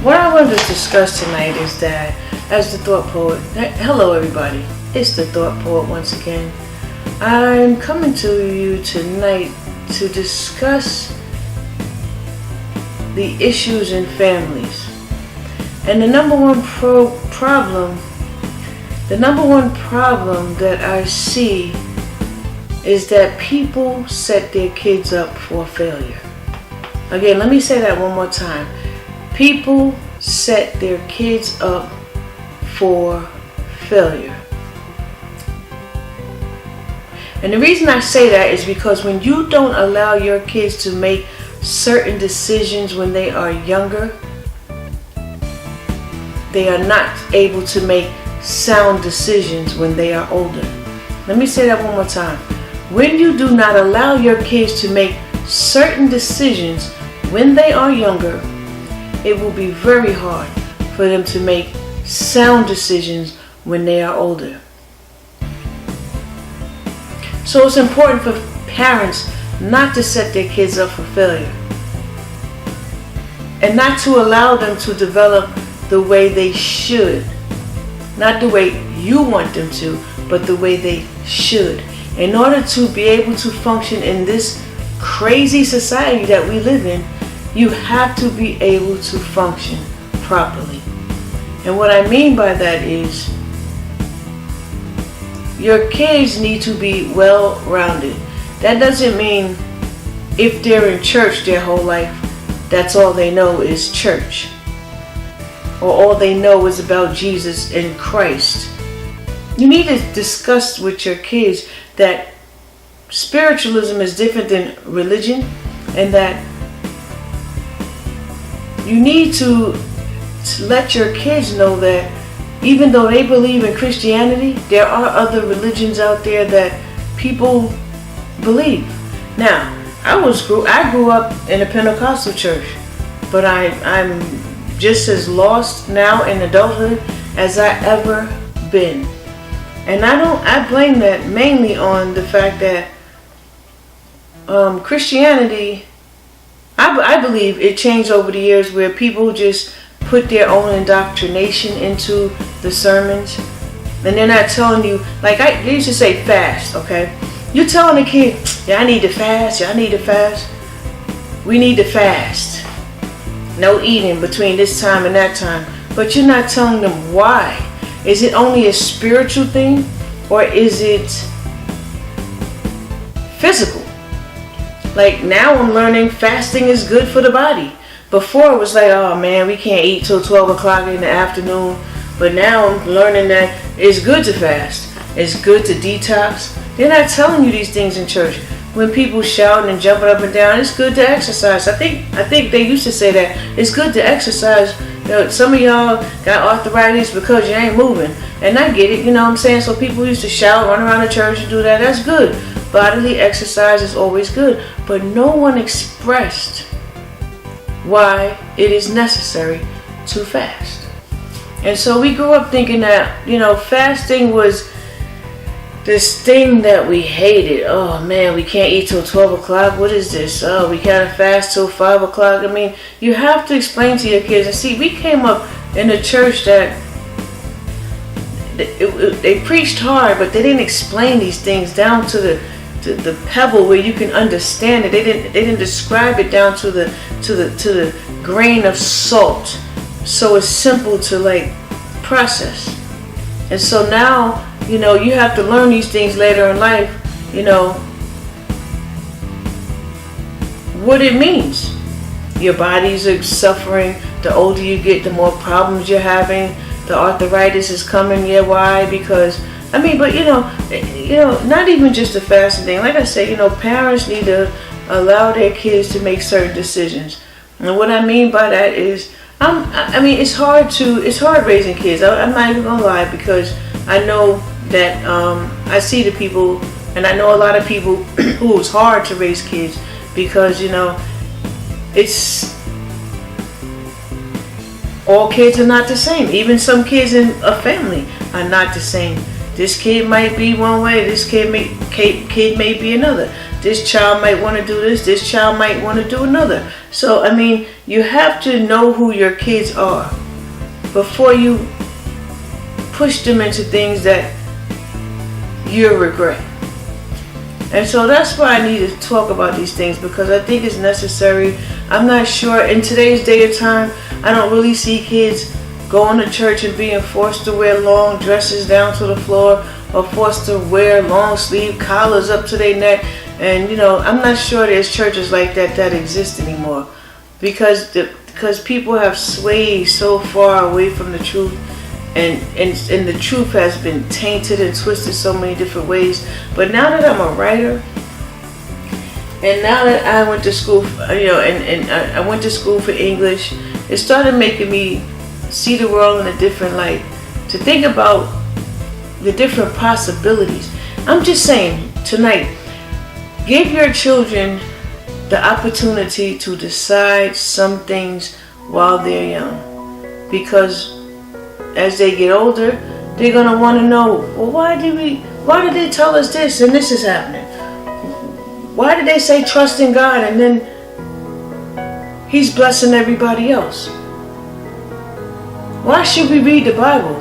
What I want to discuss tonight is that, as the Thought Poet, hello everybody, it's the Thought Poet once again. I'm coming to you tonight to discuss the issues in families. And the number one problem that I see is that people set their kids up for failure. Again, let me say that one more time. People set their kids up for failure. And the reason I say that is because when you don't allow your kids to make certain decisions when they are younger, they are not able to make sound decisions when they are older. Let me say that one more time. When you do not allow your kids to make certain decisions when they are younger, it will be very hard for them to make sound decisions when they are older. So it's important for parents not to set their kids up for failure and not to allow them to develop the way they should. Not the way you want them to, but the way they should. In order to be able to function in this crazy society that we live in, you have to be able to function properly. And what I mean by that is your kids need to be well-rounded. That doesn't mean if they're in church their whole life, that's all they know is church. Or all they know is about Jesus and Christ. You need to discuss with your kids that spiritualism is different than religion, and that you need to let your kids know that even though they believe in Christianity, there are other religions out there that people believe. Now, I grew up in a Pentecostal church, but I'm just as lost now in adulthood as I ever been. And I blame that mainly on the fact that Christianity, I believe it changed over the years where people just put their own indoctrination into the sermons. And they're not telling you, like they used to say fast, okay? You're telling the kid, yeah, I need to fast, yeah, I need to fast. We need to fast. No eating between this time and that time. But you're not telling them why. Is it only a spiritual thing, or is it physical? Like now I'm learning fasting is good for the body. Before it was like, oh man, we can't eat till 12 o'clock in the afternoon. But now I'm learning that it's good to fast. It's good to detox. They're not telling you these things in church. When people shouting and jumping up and down, it's good to exercise. I think they used to say that it's good to exercise. You know, some of y'all got arthritis because you ain't moving. And I get it, you know what I'm saying? So people used to shout, run around the church and do that. That's good. Bodily exercise is always good. But no one expressed why it is necessary to fast. And so we grew up thinking that, you know, fasting was this thing that we hated. Oh man, we can't eat till 12 o'clock. What is this? Oh, we gotta fast till 5 o'clock. I mean, you have to explain to your kids. And see, we came up in a church that they preached hard, but they didn't explain these things down to the pebble where you can understand it. They didn't describe it down to the grain of salt, so it's simple to like process. And so now, you know, you have to learn these things later in life, you know, what it means. Your bodies are suffering. The older you get, the more problems you're having. The arthritis is coming. Yeah, why? Because I mean, but you know, not even just the fasting thing. Like I said, you know, parents need to allow their kids to make certain decisions. And what I mean by that is, I mean, it's hard raising kids. I'm not even gonna lie, because I know that I see the people, and I know a lot of people who it's hard to raise kids because, you know, it's all kids are not the same. Even some kids in a family are not the same. This kid might be one way, this kid may be another. this child might want to do this child might want to do another. So, I mean, you have to know who your kids are before you push them into things that you'll regret. And so that's why I need to talk about these things, because I think it's necessary. I'm not sure, in today's day and time, I don't really see kids going to church and being forced to wear long dresses down to the floor, or forced to wear long sleeve collars up to their neck. And I'm not sure there's churches like that exist anymore, because people have swayed so far away from the truth. And the truth has been tainted and twisted so many different ways. But now that I'm a writer, and now that I went to school, and I went to school for English, it started making me see the world in a different light, to think about the different possibilities. I'm just saying, tonight, give your children the opportunity to decide some things while they're young, because as they get older, they're going to want to know, well, why did they tell us this and this is happening? Why did they say trust in God and then He's blessing everybody else? Why should we read the Bible?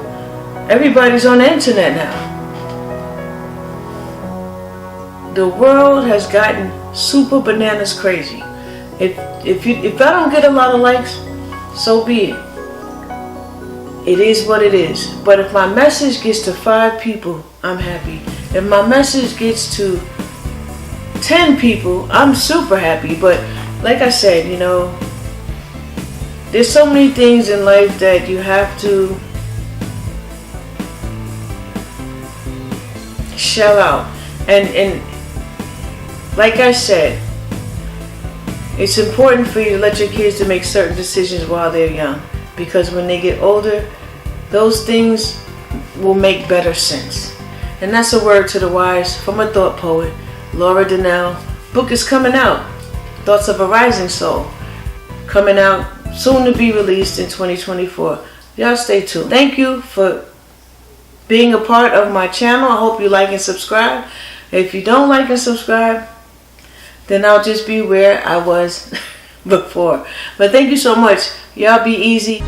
Everybody's on the internet now. The world has gotten super bananas crazy. If I don't get a lot of likes, so be it. It is what it is. But if my message gets to 5 people, I'm happy. If my message gets to 10 people, I'm super happy. But like I said, there's so many things in life that you have to shell out. And like I said, it's important for you to let your kids to make certain decisions while they're young, because when they get older, those things will make better sense. And that's a word to the wise from a thought poet, Laura Donnell. Book is coming out, Thoughts of a Rising Soul, coming out soon to be released in 2024. Y'all stay tuned. Thank you for being a part of my channel. I hope you like and subscribe. If you don't like and subscribe, then I'll just be where I was before. But thank you so much. Y'all be easy.